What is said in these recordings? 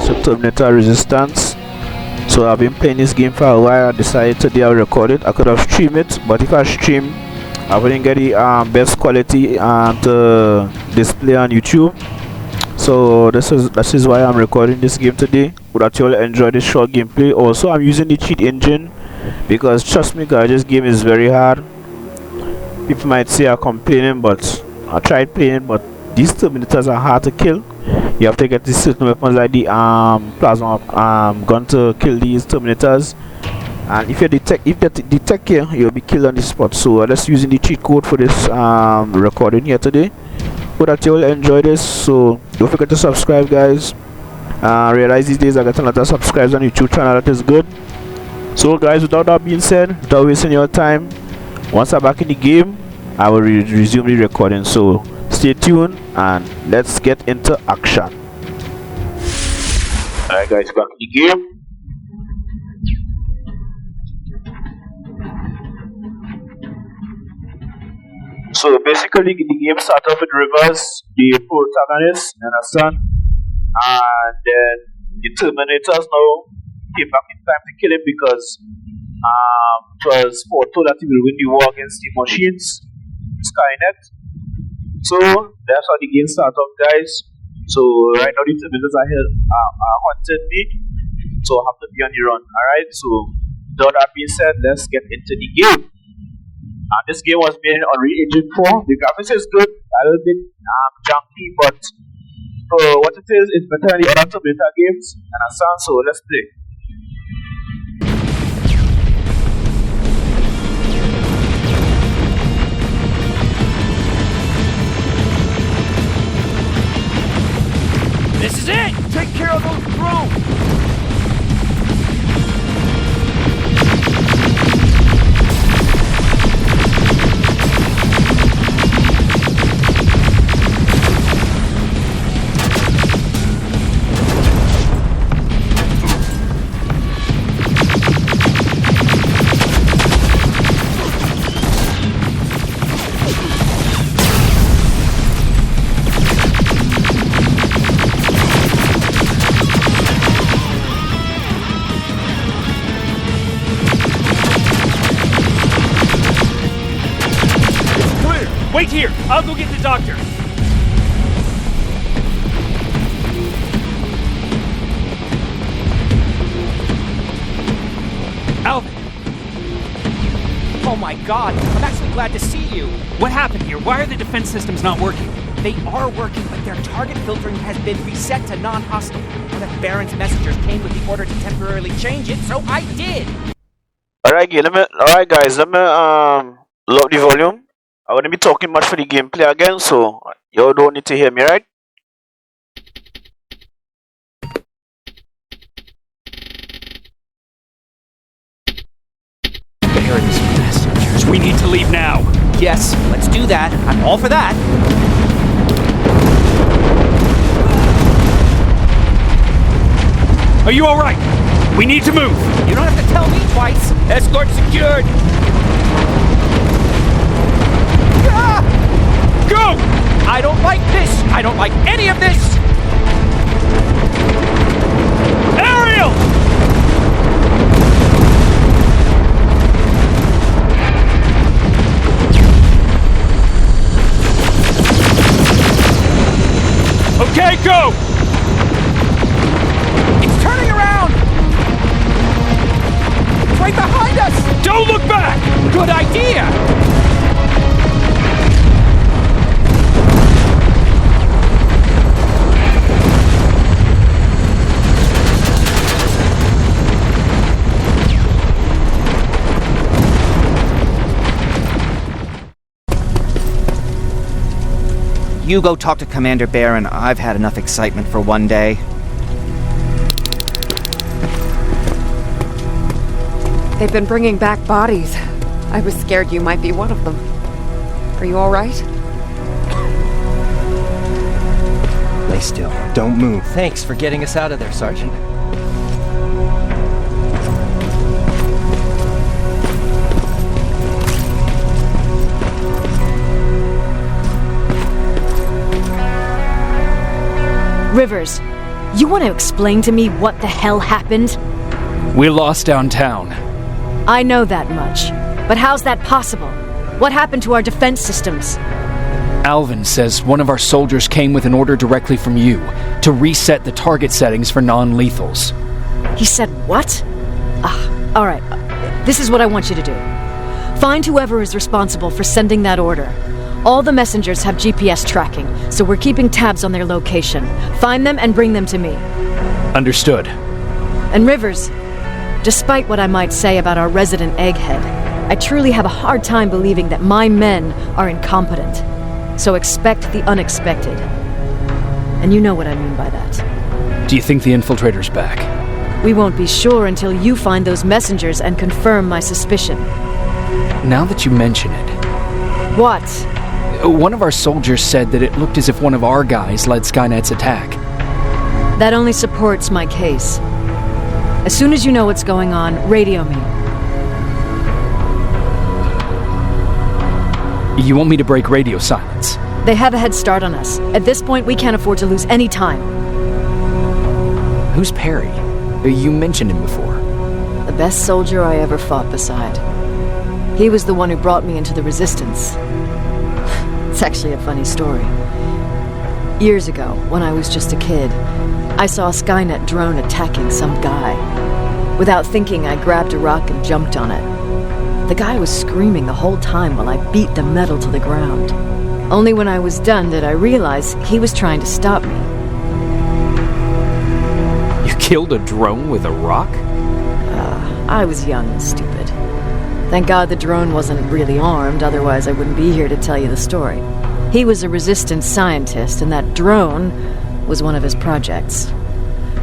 to Terminator Resistance. So I've been playing this game for a while. I decided today I'll record it. I could have streamed it, but if I stream, I wouldn't get the best quality to display on YouTube. So this is why I'm recording this game today. Hope that you all enjoy this short gameplay. Also, I'm using the cheat engine because trust me guys, this game is very hard. People might say I'm complaining, but I tried playing, but these Terminators are hard to kill. You have to get these certain weapons like the plasma gun to kill these Terminators. And if you detect here, you'll be killed on the spot. So I'm just using the cheat code for this recording here today. Hope that you all enjoy this. So don't forget to subscribe, guys. Realize these days I got a lot of subscribers on YouTube channel. That is good. So guys, without that being said, without wasting your time, once I'm back in the game, I will resume the recording. So stay tuned and let's get into action. Alright guys, back in the game. So basically the game starts off with Rivers, the protagonist, understand? And then the Terminators now came back in time to kill him because it was foretold that he will win the war against the machines, Skynet. So that's how the game starts off, guys. So right now the Terminators are here, hunting me, so I have to be on the run. Alright, so with that being said, let's get into the game. This game was made on Unreal Engine 4. The graphics is good, a little bit junky, but what it is, it's better than the other Terminator games. Understand? So let's play. This is it! Take care of those drones! Wait here! I'll go get the doctor! Alvin! Oh my god, I'm actually glad to see you! What happened here? Why are the defense systems not working? They are working, but their target filtering has been reset to non-hostile. One of Baron's messengers came with the order to temporarily change it, so I did! Alright guys, let me lower the volume. I wouldn't be talking much for the gameplay again, so you don't need to hear me, right? Baron's messengers. We need to leave now. Yes, let's do that. I'm all for that. Are you alright? We need to move. You don't have to tell me twice. Escort secured. Go! I don't like this! I don't like any of this! Ariel! Okay, go! It's turning around! It's right behind us! Don't look back! Good idea! You go talk to Commander Baron. I've had enough excitement for one day. They've been bringing back bodies. I was scared you might be one of them. Are you all right? Lay still. Don't move. Thanks for getting us out of there, Sergeant. Rivers, You want to explain to me what the hell happened? We lost downtown. I know that much. But how's that possible? What happened to our defense systems? Alvin says one of our soldiers came with an order directly from you to reset the target settings for non-lethals. He said what? All right. This is what I want you to do. Find whoever is responsible for sending that order. All the messengers have GPS tracking, so we're keeping tabs on their location. Find them and bring them to me. Understood. And Rivers, despite what I might say about our resident egghead, I truly have a hard time believing that my men are incompetent. So expect the unexpected. And you know what I mean by that. Do you think the infiltrator's back? We won't be sure until you find those messengers and confirm my suspicion. Now that you mention it... What? One of our soldiers said that it looked as if one of our guys led Skynet's attack. That only supports my case. As soon as you know what's going on, radio me. You want me to break radio silence? They have a head start on us. At this point, we can't afford to lose any time. Who's Perry? You mentioned him before. The best soldier I ever fought beside. He was the one who brought me into the Resistance. It's actually a funny story. Years ago, when I was just a kid, I saw a Skynet drone attacking some guy. Without thinking, I grabbed a rock and jumped on it. The guy was screaming the whole time while I beat the metal to the ground. Only when I was done did I realize he was trying to stop me. You killed a drone with a rock? I was young and stupid. Thank God the drone wasn't really armed, otherwise I wouldn't be here to tell you the story. He was a resistance scientist, and that drone was one of his projects.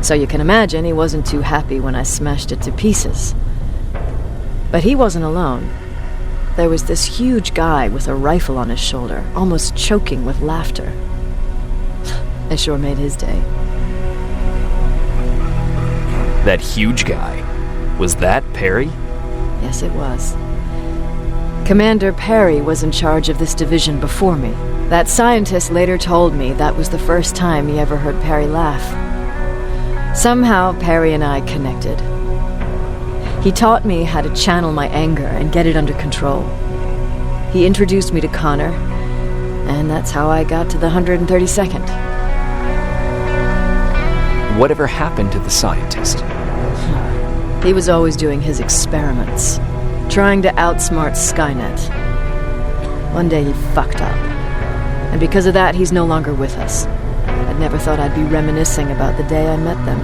So you can imagine he wasn't too happy when I smashed it to pieces. But he wasn't alone. There was this huge guy with a rifle on his shoulder, almost choking with laughter. I sure made his day. That huge guy. Was that Perry? Yes, it was. Commander Perry was in charge of this division before me. That scientist later told me that was the first time he ever heard Perry laugh. Somehow, Perry and I connected. He taught me how to channel my anger and get it under control. He introduced me to Connor, and that's how I got to the 132nd. Whatever happened to the scientist? He was always doing his experiments, trying to outsmart Skynet. One day he fucked up, and because of that, he's no longer with us. I'd never thought I'd be reminiscing about the day I met them.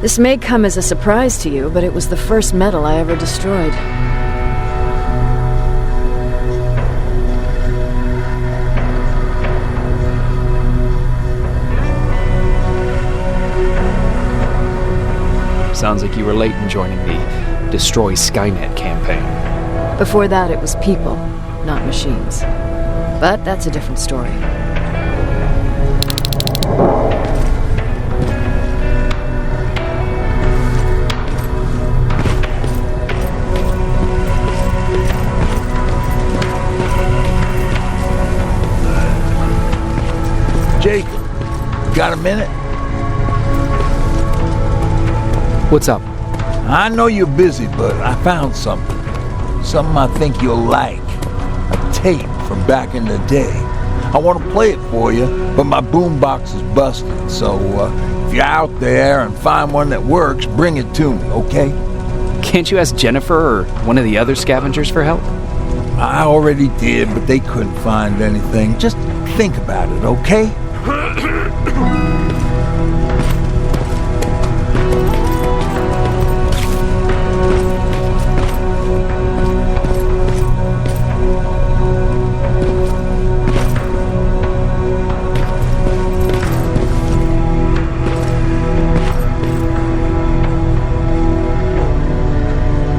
This may come as a surprise to you, but it was the first metal I ever destroyed. Sounds like you were late in joining the Destroy Skynet campaign. Before that, it was people, not machines. But that's a different story. Jacob, got a minute? What's up? I know you're busy, but I found something. Something I think you'll like. A tape from back in the day. I want to play it for you, but my boombox is busted, so if you're out there and find one that works, bring it to me, okay? Can't you ask Jennifer or one of the other scavengers for help? I already did, but they couldn't find anything. Just think about it, okay?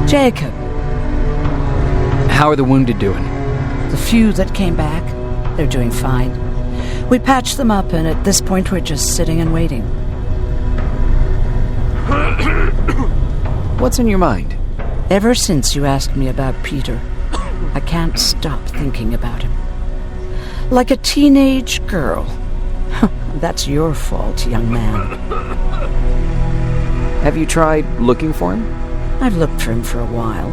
Jacob. How are the wounded doing? The few that came back, they're doing fine. We patched them up, and at this point we're just sitting and waiting. What's on your mind? Ever since you asked me about Peter, I can't stop thinking about him. Like a teenage girl. That's your fault, young man. Have you tried looking for him? I've looked for him for a while.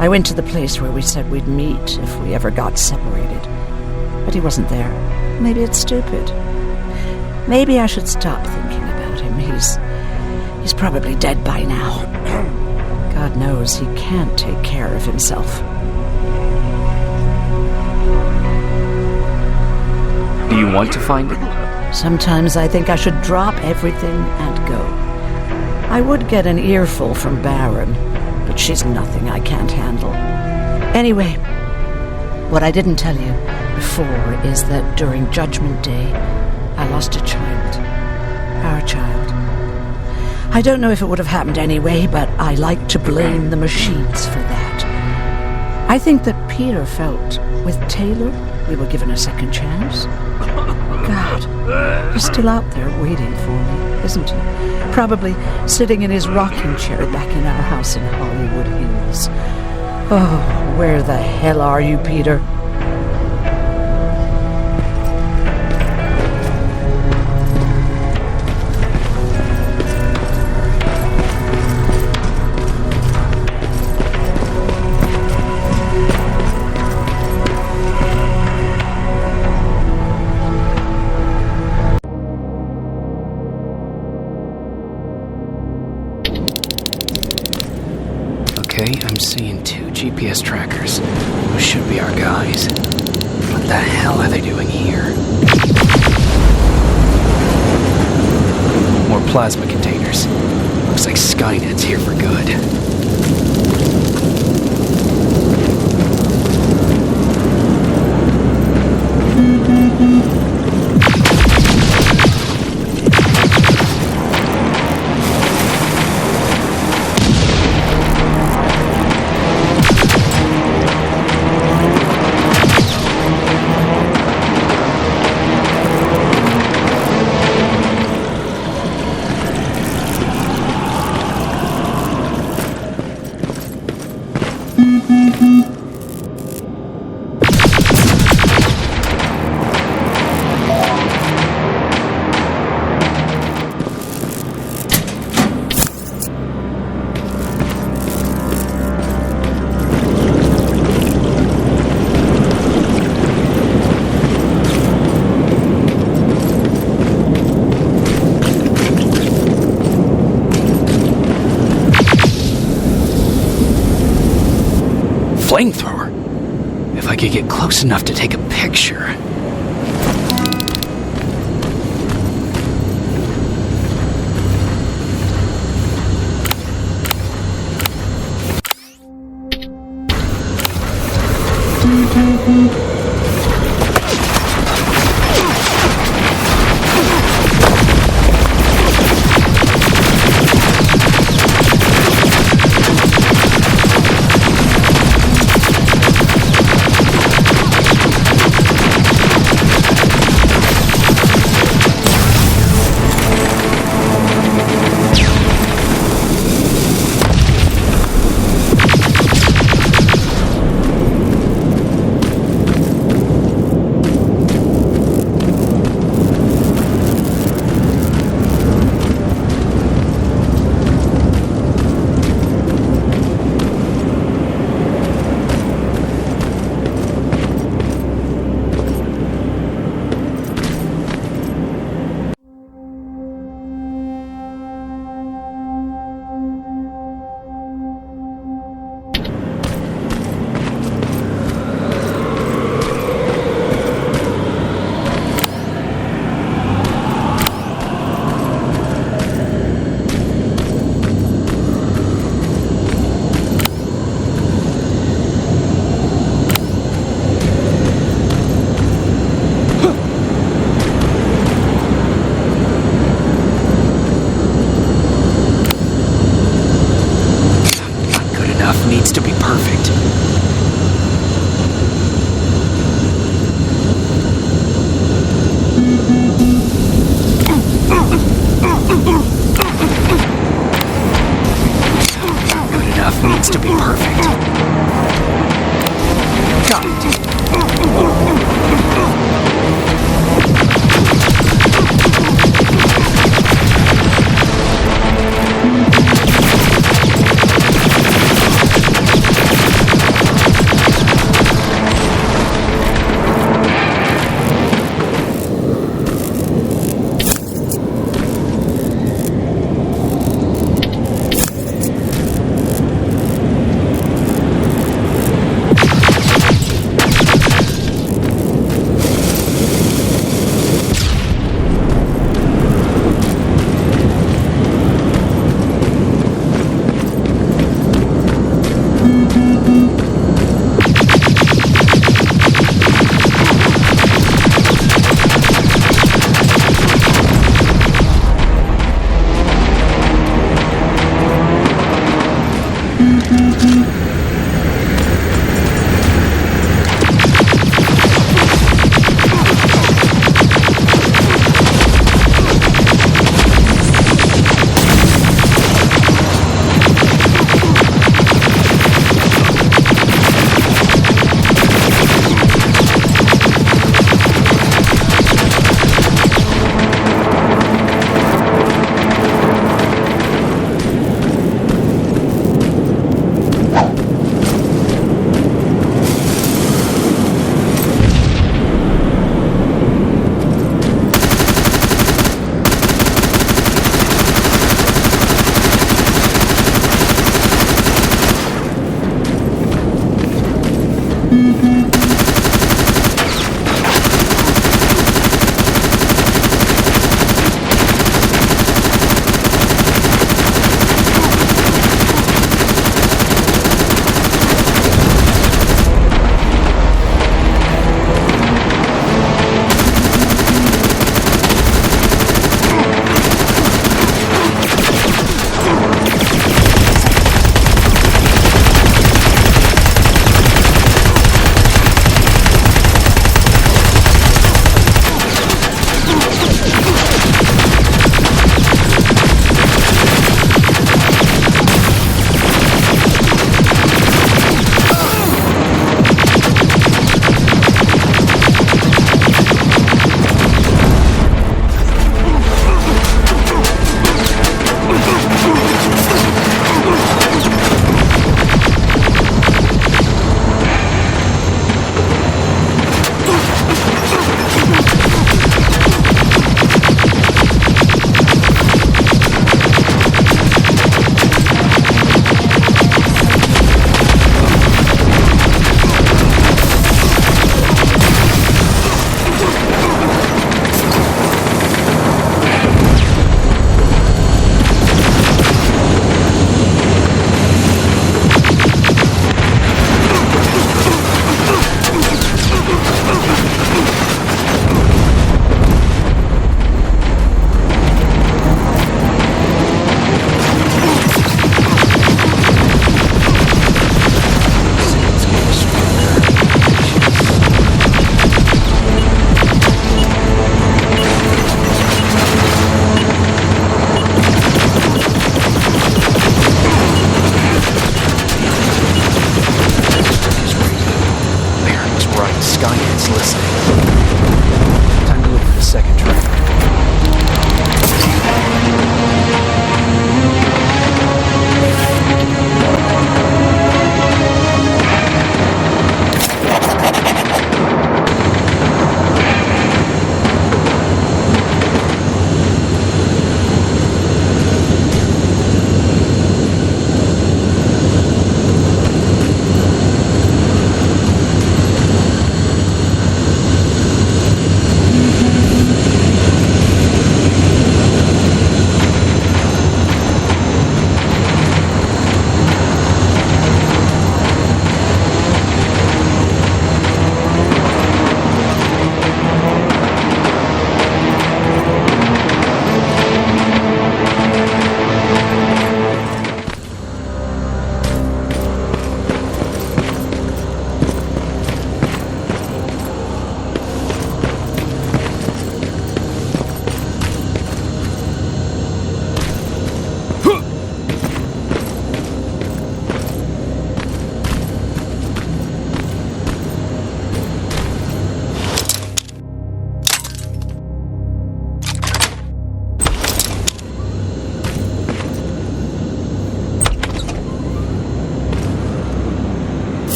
I went to the place where we said we'd meet if we ever got separated. But he wasn't there. Maybe it's stupid. Maybe I should stop thinking about him. He's probably dead by now. God knows he can't take care of himself. Do you want to find him? Sometimes I think I should drop everything and go. I would get an earful from Baron, but she's nothing I can't handle. Anyway, what I didn't tell you before is that during Judgment Day, I lost a child. Our child. I don't know if it would have happened anyway, but I like to blame the machines for that. I think that Peter felt with Taylor we were given a second chance. God, he's still out there waiting for me, isn't he? Probably sitting in his rocking chair back in our house in Hollywood Hills. Oh, where the hell are you, Peter? Okay, I'm seeing 2 GPS trackers. Those should be our guys. What the hell are they doing here? More plasma containers. Looks like Skynet's here for good. Flamethrower? If I could get close enough to take a picture. Needs to be perfect. Good enough needs to be perfect. Got it.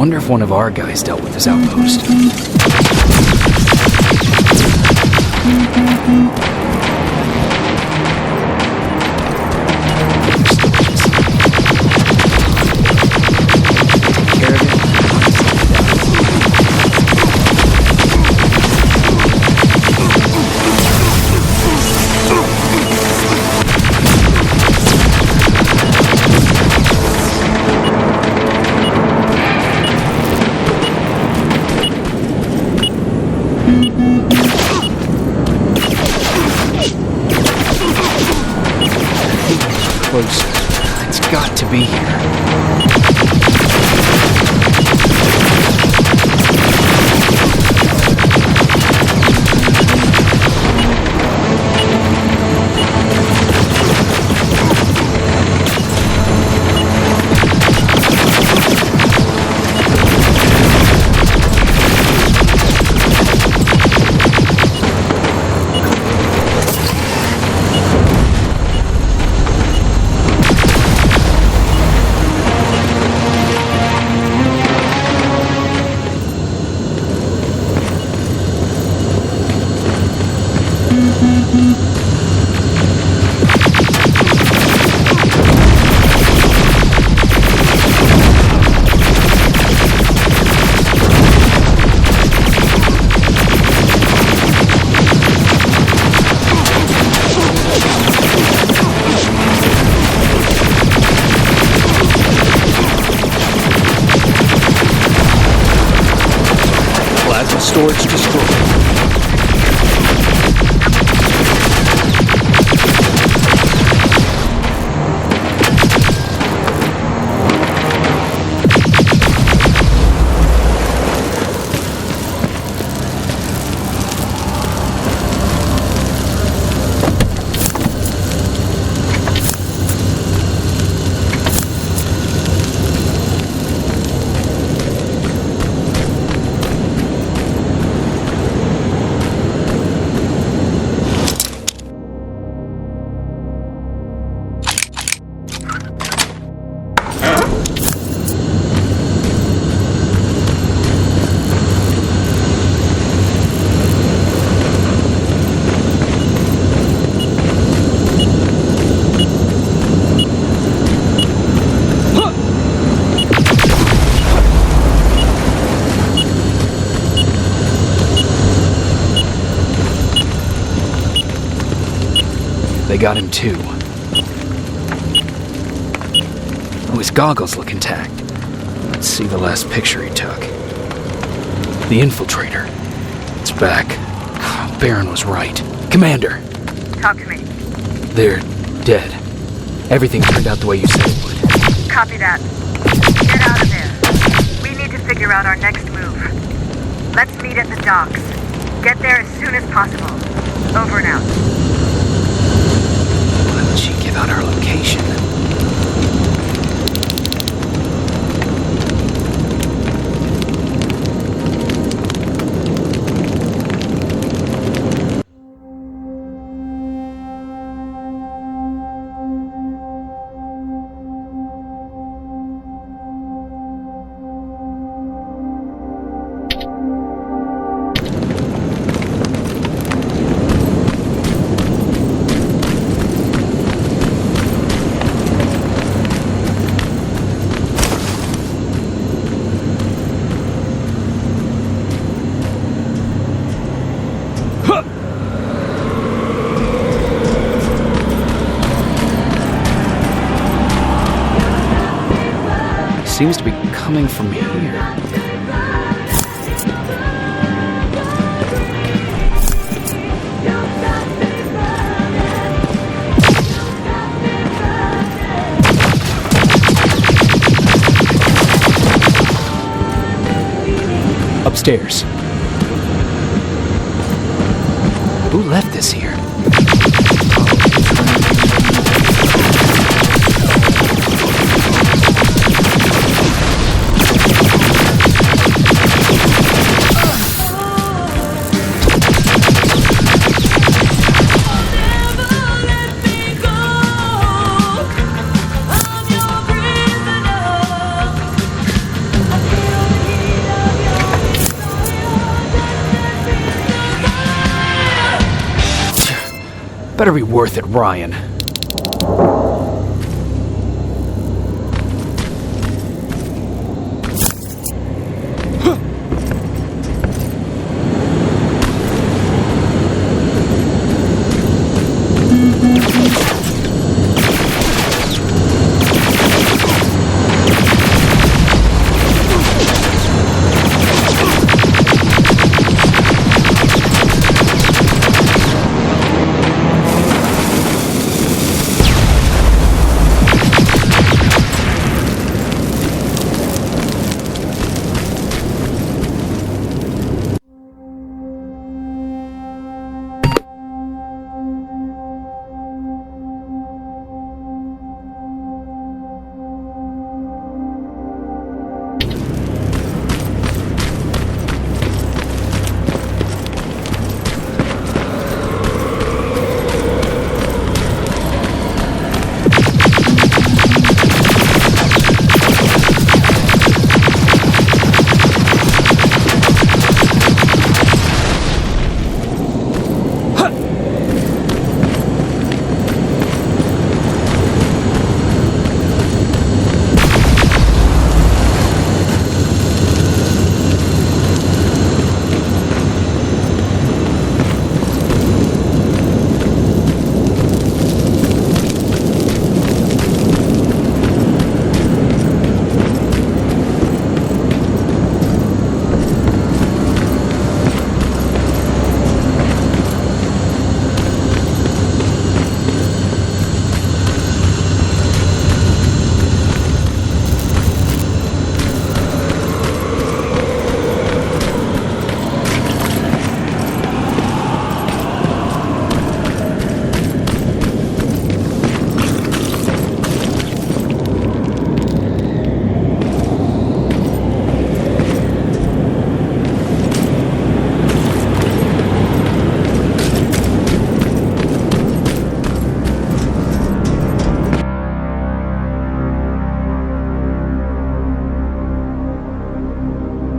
Wonder if one of our guys dealt with this outpost. Take care of it. Close. It's got to be here. Plasma storage destroyed. They got him too. Oh, his goggles look intact. Let's see the last picture he took. The infiltrator. It's back. Baron was right. Commander! Talk to me. They're dead. Everything turned out the way you said it would. Copy that. Get out of there. We need to figure out our next move. Let's meet at the docks. Get there as soon as possible. Over and out. Why would she give out our location? Seems to be coming from here. Upstairs. Who left this here? Better be worth it, Ryan.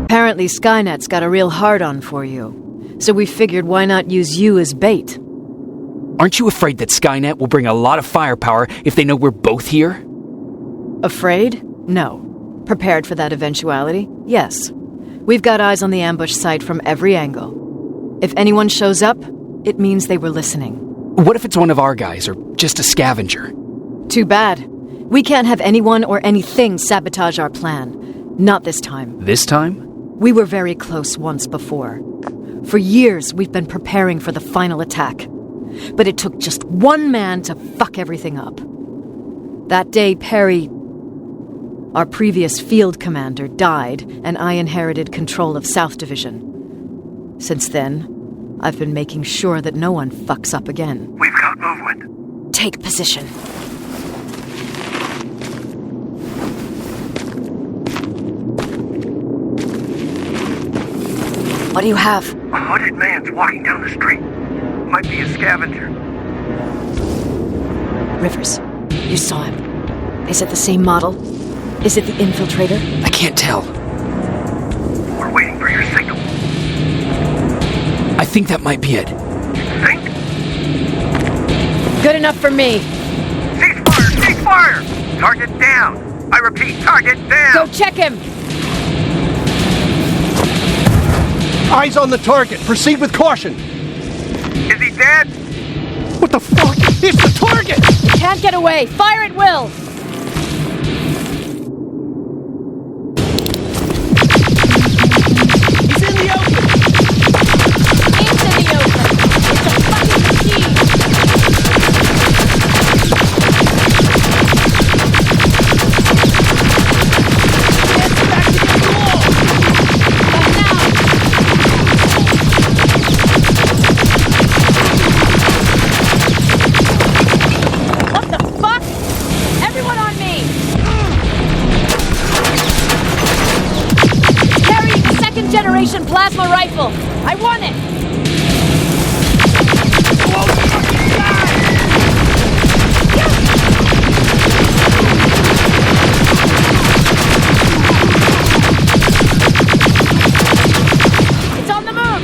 Apparently Skynet's got a real hard-on for you, so we figured why not use you as bait. Aren't you afraid that Skynet will bring a lot of firepower if they know we're both here? Afraid? No. Prepared for that eventuality? Yes. We've got eyes on the ambush site from every angle. If anyone shows up, it means they were listening. What if it's one of our guys, or just a scavenger? Too bad. We can't have anyone or anything sabotage our plan. Not this time. This time? We were very close once before. For years, we've been preparing for the final attack. But it took just one man to fuck everything up. That day, Perry, our previous field commander, died, and I inherited control of South Division. Since then, I've been making sure that no one fucks up again. We've got movement. Take position. What do you have? A hooded man's walking down the street. Might be a scavenger. Rivers, you saw him. Is it the same model? Is it the infiltrator? I can't tell. We're waiting for your signal. I think that might be it. You think? Good enough for me. Cease fire! Cease fire! Target down! I repeat, target down! Go check him! Eyes on the target. Proceed with caution. Is he dead? What the fuck? It's the target! You can't get away. Fire at will! He's in the open! Into the open! It's a fucking machine! Get back to the wall! But now! What the fuck? Everyone on me! Carrying the second-generation plasma rifle! I want it! It's on the move!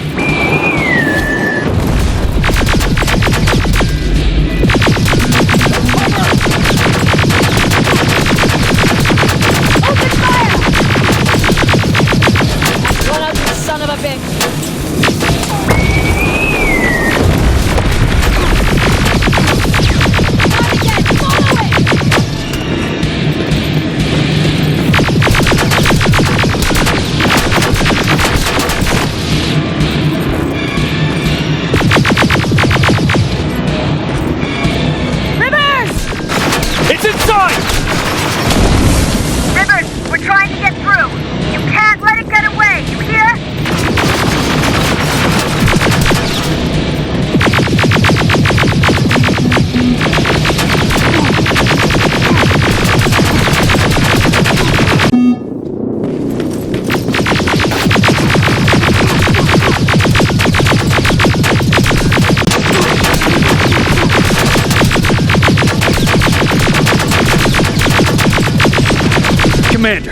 Commander!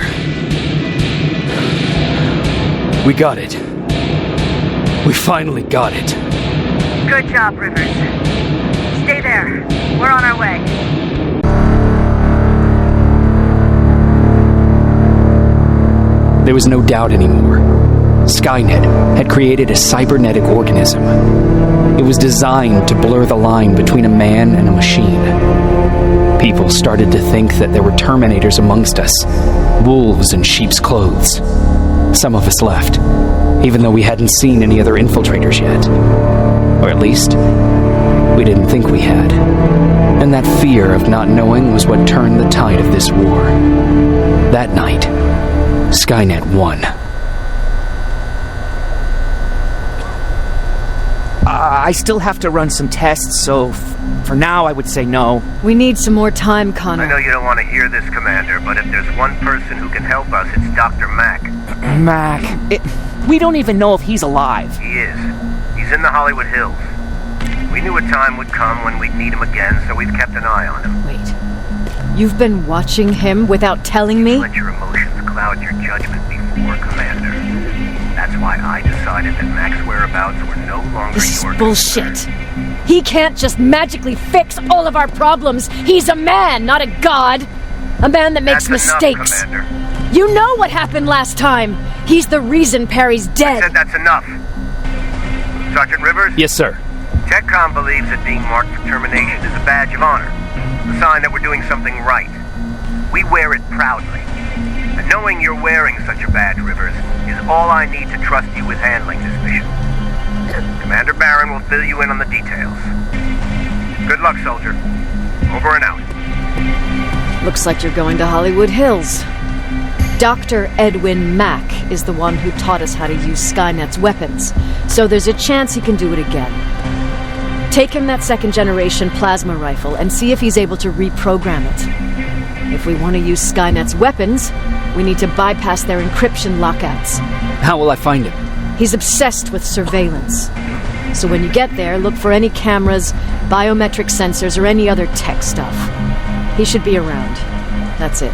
We got it. We finally got it. Good job, Rivers. Stay there. We're on our way. There was no doubt anymore. Skynet had created a cybernetic organism. It was designed to blur the line between a man and a machine. People started to think that there were Terminators amongst us, wolves in sheep's clothes. Some of us left, even though we hadn't seen any other infiltrators yet. Or at least, we didn't think we had. And that fear of not knowing was what turned the tide of this war. That night, Skynet won. I still have to run some tests, so for now I would say no. We need some more time, Connor. I know you don't want to hear this, Commander, but if there's one person who can help us, it's Dr. Mack. Mac, we don't even know if he's alive. He is. He's in the Hollywood Hills. We knew a time would come when we'd need him again, so we've kept an eye on him. Wait. You've been watching him without telling me? Let your emotions cloud your judgment before, Commander. That's why I decided that Mac's whereabouts were no longer This your is bullshit. concern. He can't just magically fix all of our problems. He's a man, not a god. A man that makes That's mistakes. enough, Commander. You know what happened last time. He's the reason Perry's I dead. said that's enough. Sergeant Rivers? Yes, sir. TechCom believes that being marked for termination is a badge of honor, a sign that we're doing something right. We wear it proudly. And knowing you're wearing such a badge, Rivers, is all I need to trust you with handling this mission. Commander Barron will fill you in on the details. Good luck, soldier. Over and out. Looks like you're going to Hollywood Hills. Dr. Edwin Mack is the one who taught us how to use Skynet's weapons, so there's a chance he can do it again. Take him that second-generation plasma rifle and see if he's able to reprogram it. If we want to use Skynet's weapons, we need to bypass their encryption lockouts. How will I find him? He's obsessed with surveillance. So when you get there, look for any cameras, biometric sensors, or any other tech stuff. He should be around. That's it.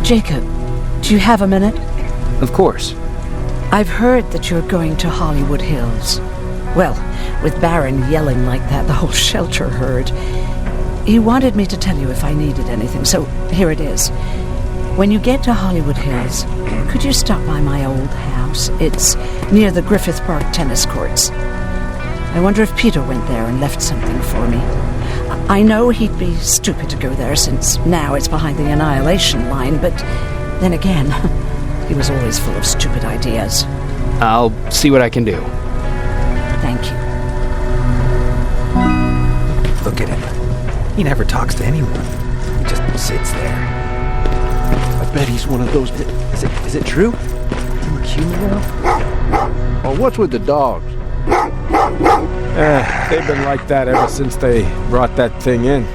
Jacob, do you have a minute? Of course. I've heard that you're going to Hollywood Hills. Well, with Barron yelling like that, the whole shelter heard. He wanted me to tell you if I needed anything, so here it is. When you get to Hollywood Hills, could you stop by my old house? It's near the Griffith Park tennis courts. I wonder if Peter went there and left something for me. I know he'd be stupid to go there, since now it's behind the Annihilation Line, but then again, he was always full of stupid ideas. I'll see what I can do. Thank you. Look at him. He never talks to anyone. He just sits there. I bet he's one of those... Is it true? You a human now? Oh, what's with the dogs? They've been like that ever since they brought that thing in.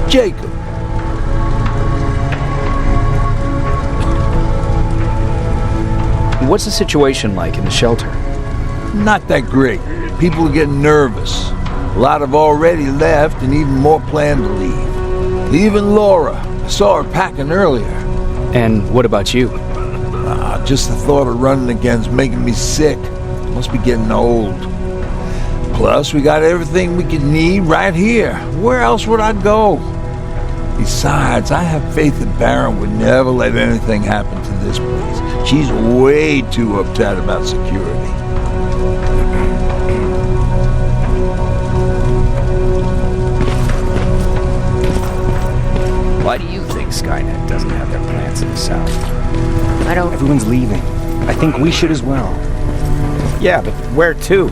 Jacob. What's the situation like in the shelter? Not that great. People are getting nervous. A lot have already left, and even more plan to leave. Even Laura. I saw her packing earlier. And what about you? Just the thought of running again's making me sick. Must be getting old. Plus, we got everything we could need right here. Where else would I go? Besides, I have faith that Barron would never let anything happen to this place. She's way too uptight about security. Why do you think Skynet doesn't have their plants in the south? I don't... Everyone's leaving. I think we should as well. Yeah, but where to?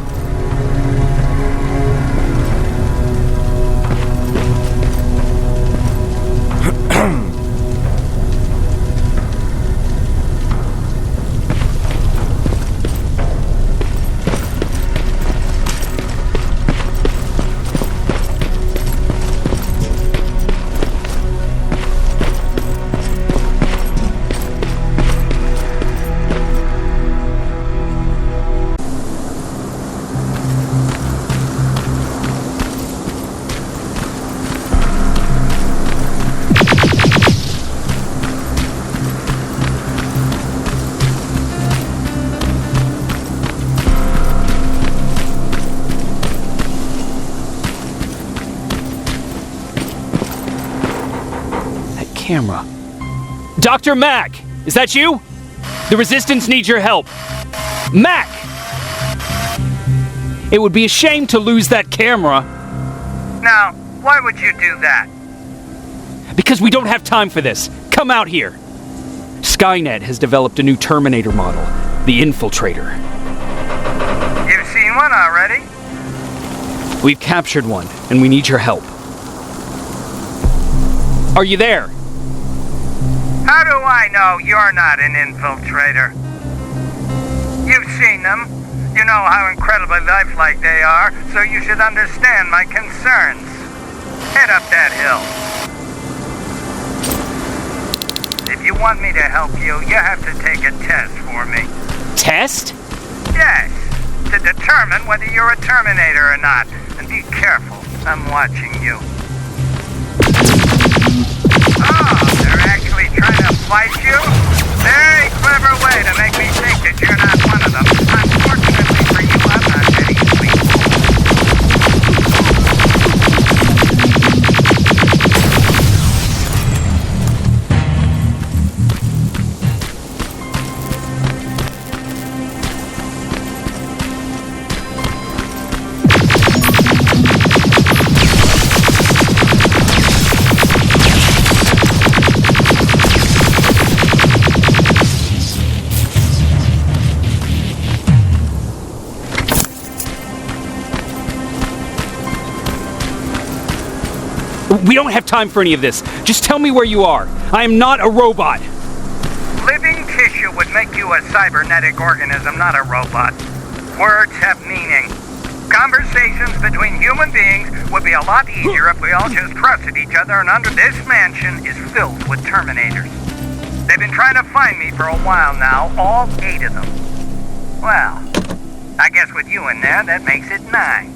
Camera. Dr. Mack! Is that you? The Resistance needs your help. Mack! It would be a shame to lose that camera. Now, why would you do that? Because we don't have time for this. Come out here. Skynet has developed a new Terminator model, the Infiltrator. You've seen one already? We've captured one, and we need your help. Are you there? How do I know you're not an infiltrator? You've seen them. You know how incredibly lifelike they are, so you should understand my concerns. Head up that hill. If you want me to help you, you have to take a test for me. Test? Yes, to determine whether you're a Terminator or not. And be careful, I'm watching you. Oh, they're actually trying to fight you? Very clever way to make me think that you're not one of them. Unfortunately for you, I'm not very sweet. We don't have time for any of this. Just tell me where you are. I am not a robot. Living tissue would make you a cybernetic organism, not a robot. Words have meaning. Conversations between human beings would be a lot easier if we all just trusted each other, and under this mansion is filled with Terminators. They've been trying to find me for a while now, all 8 of them. Well, I guess with you in there, that makes it 9.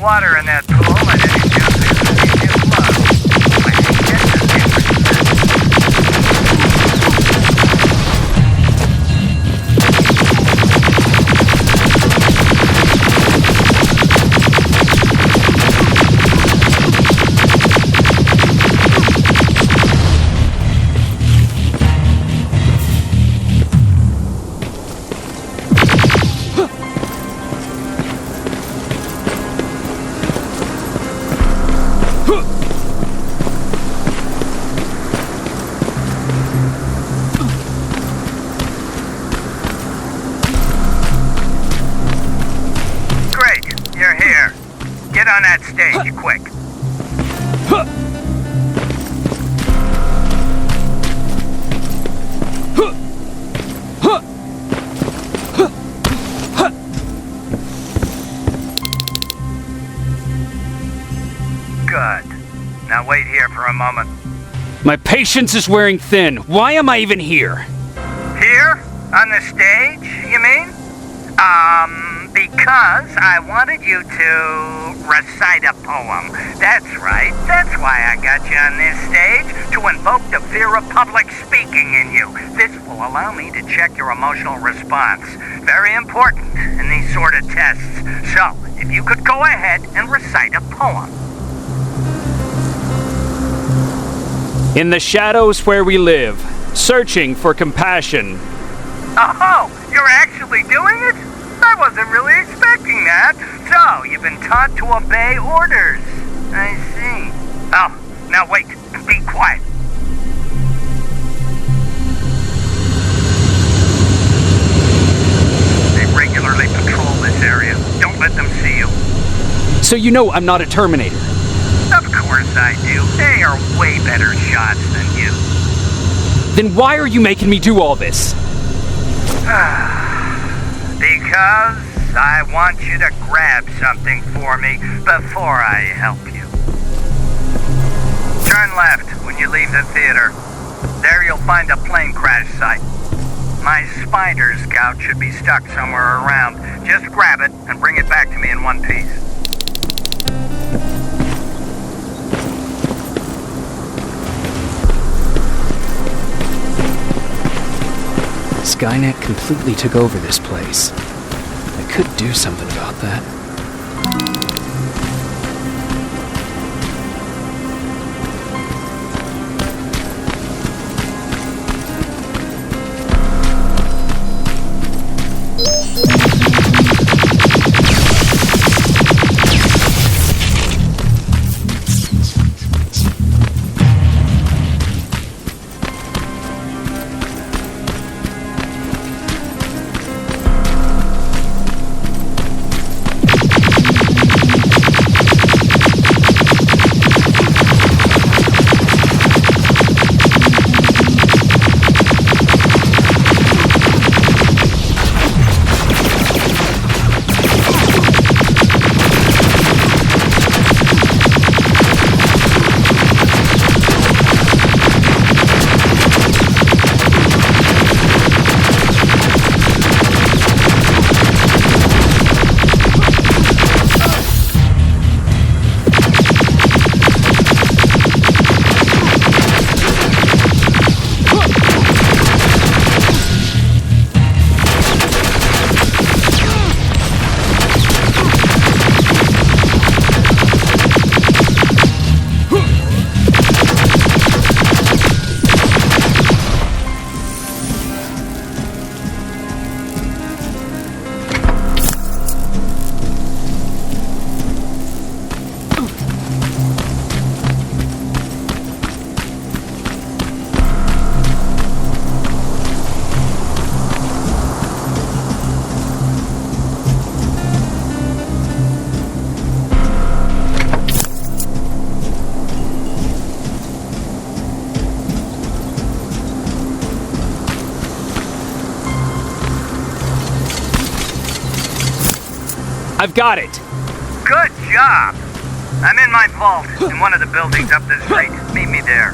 water in that pool, and any juices need to flow. I think that's a on that stage, quick. Good. Now wait here for a moment. My patience is wearing thin. Why am I even here? Here? On the stage, you mean? Because I wanted you to recite a poem. That's right. That's why I got you on this stage, to invoke the fear of public speaking in you. This will allow me to check your emotional response. Very important in these sort of tests. So, if you could go ahead and recite a poem. In the shadows where we live, searching for compassion. Oh, you're actually doing it? I wasn't really expecting that. So, you've been taught to obey orders. I see. Oh, now wait. Be quiet. They regularly patrol this area. Don't let them see you. So you know I'm not a Terminator. Of course I do. They are way better shots than you. Then why are you making me do all this? Because I want you to grab something for me before I help you. Turn left when you leave the theater. There you'll find a plane crash site. My spider scout should be stuck somewhere around. Just grab it and bring it back to me in one piece. Skynet completely took over this place. I could do something about that. I've got it! Good job! I'm in my vault, in one of the buildings up the street. Meet me there.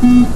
That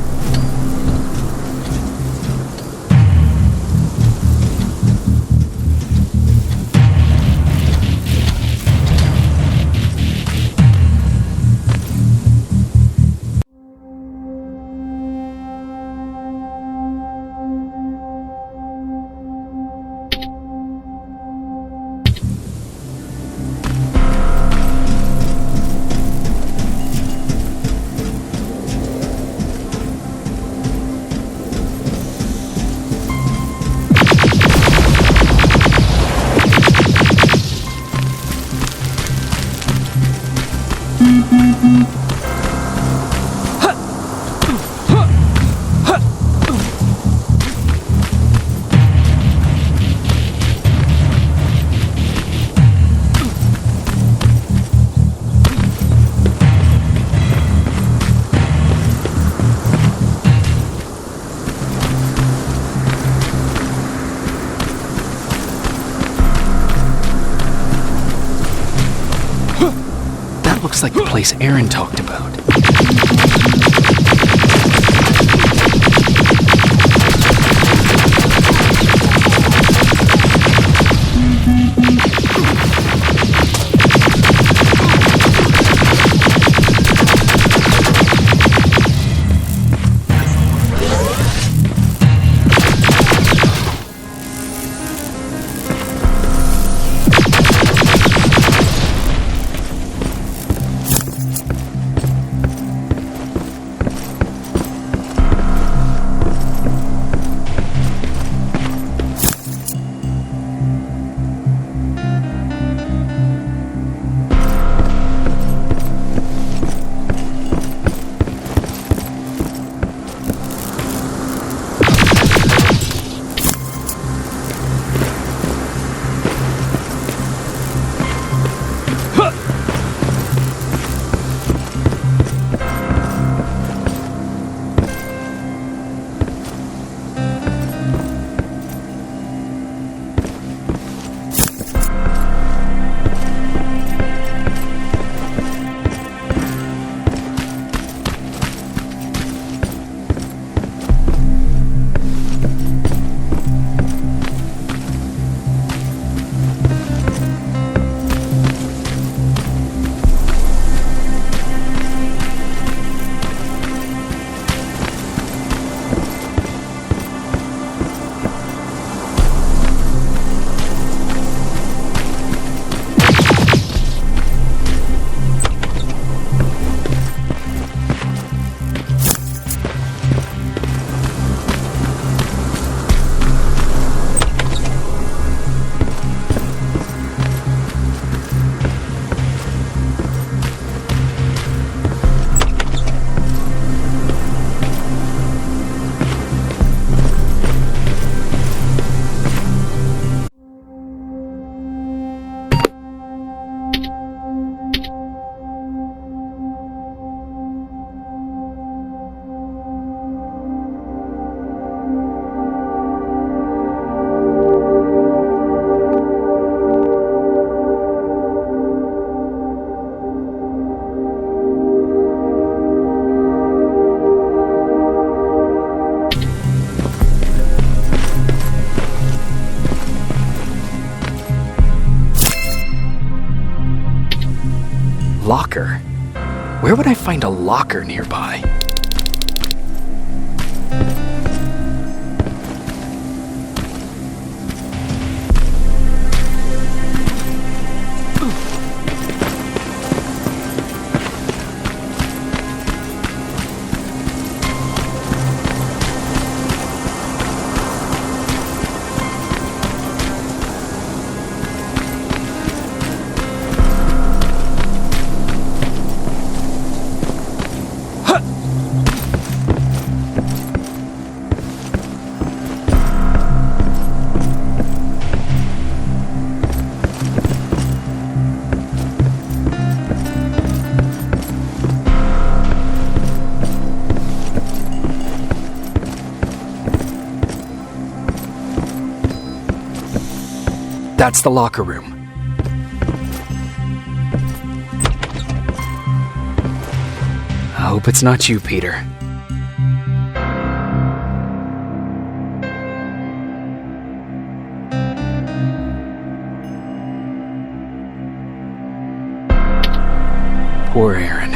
looks like the place Aaron talked about. Locker? Where would I find a locker nearby? That's the locker room. I hope it's not you, Peter. Poor Aaron.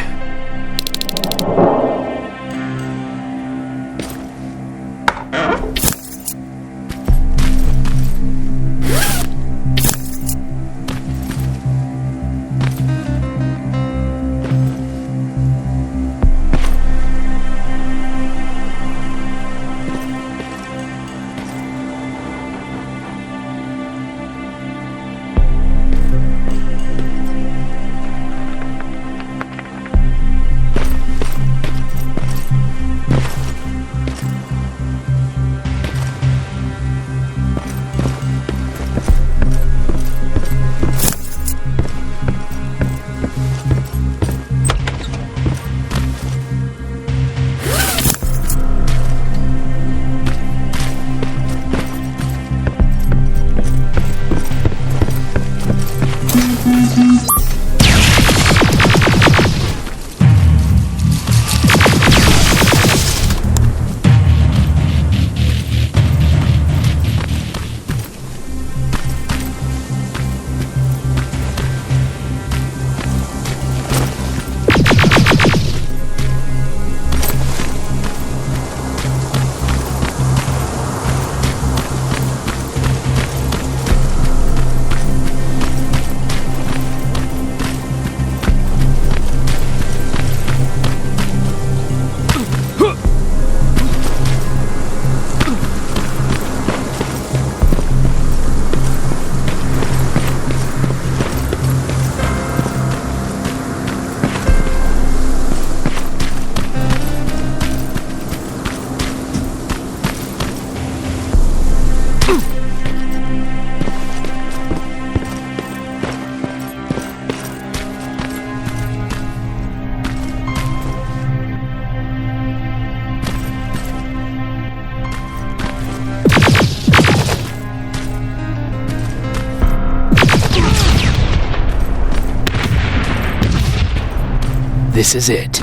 This is it.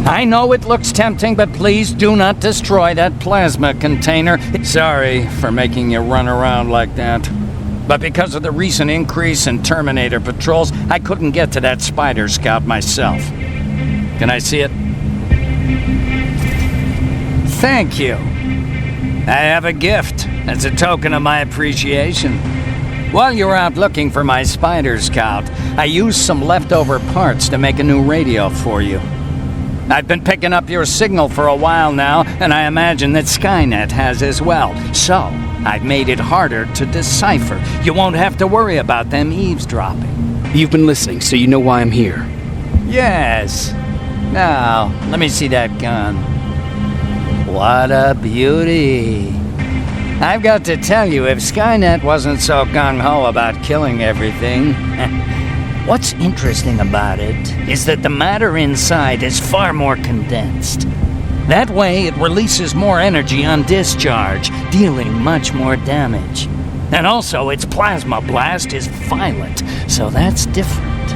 I know it looks tempting, but please do not destroy that plasma container. Sorry for making you run around like that. But because of the recent increase in Terminator patrols, I couldn't get to that spider scout myself. Can I see it? Thank you. I have a gift as a token of my appreciation. While you were out looking for my spider scout, I used some leftover parts to make a new radio for you. I've been picking up your signal for a while now, and I imagine that Skynet has as well. So, I've made it harder to decipher. You won't have to worry about them eavesdropping. You've been listening, so you know why I'm here. Yes. Now, let me see that gun. What a beauty. I've got to tell you, if Skynet wasn't so gung-ho about killing everything... What's interesting about it is that the matter inside is far more condensed. That way, it releases more energy on discharge, dealing much more damage. And also, its plasma blast is violent, so that's different.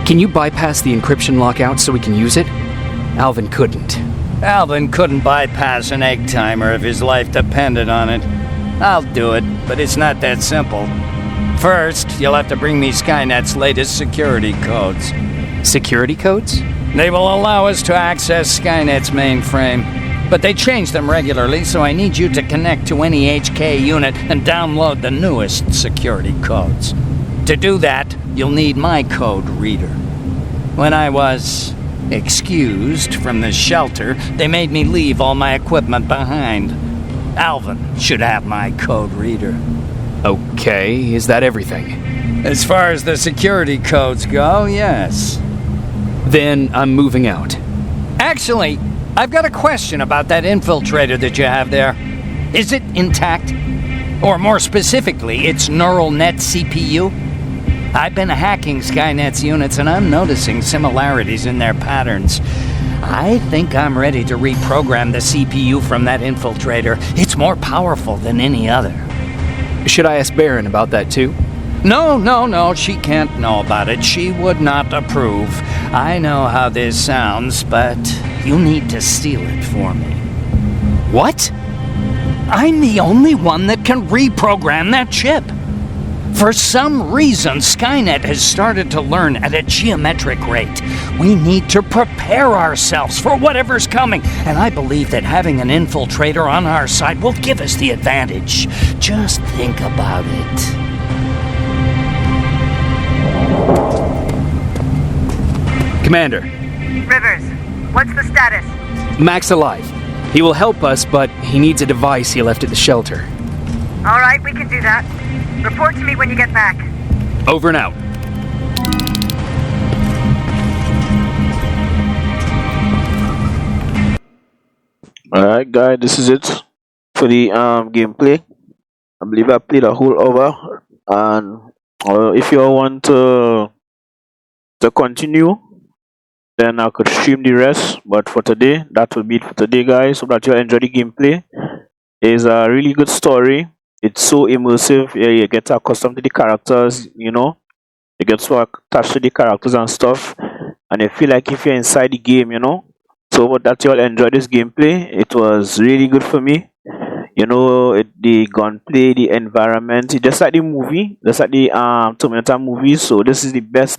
Can you bypass the encryption lockout so we can use it? Alvin couldn't. Alvin couldn't bypass an egg timer if his life depended on it. I'll do it, but it's not that simple. First, you'll have to bring me Skynet's latest security codes. Security codes? They will allow us to access Skynet's mainframe, but they change them regularly, so I need you to connect to any HK unit and download the newest security codes. To do that, you'll need my code reader. When I was excused from the shelter, they made me leave all my equipment behind. Alvin should have my code reader. Okay, is that everything? As far as the security codes go, yes. Then I'm moving out. Actually, I've got a question about that infiltrator that you have there. Is it intact? Or more specifically, its neural net CPU? I've been hacking Skynet's units and I'm noticing similarities in their patterns. I think I'm ready to reprogram the CPU from that infiltrator. It's more powerful than any other. Should I ask Baron about that too? No, she can't know about it. She would not approve. I know how this sounds, but you need to steal it for me. What? I'm the only one that can reprogram that chip. For some reason, Skynet has started to learn at a geometric rate. We need to prepare ourselves for whatever's coming, and I believe that having an infiltrator on our side will give us the advantage. Just think about it. Commander. Rivers, what's the status? Mac's alive. He will help us, but he needs a device he left at the shelter. All right, we can do that. Report to me when you get back. Over and out. Alright guys, this is it for the gameplay. I believe I played a whole hour, and if you all want to continue, then I could stream the rest, but for today, that will be it for today guys. Hope that you enjoy the gameplay. It's a really good story. It's so immersive. Yeah, you get accustomed to the characters, you know. You get so attached to the characters and stuff, and you feel like if you're inside the game, you know. So hope that you all enjoy this gameplay. It was really good for me. You know, the gunplay, the environment, it's just like the movie, just like the Terminator movie. So this is the best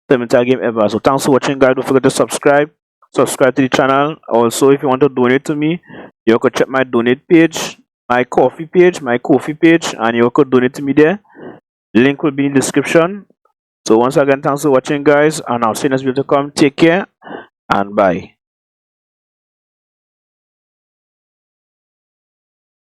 Terminator game ever. So thanks for watching guys. Don't forget to subscribe to the channel. Also, if you want to donate to me, you could check my donate page, my Ko-fi page, and you could donate to me there. Link will be in the description. So once again, thanks for watching guys, and I'll see you next video to come. Take care and bye.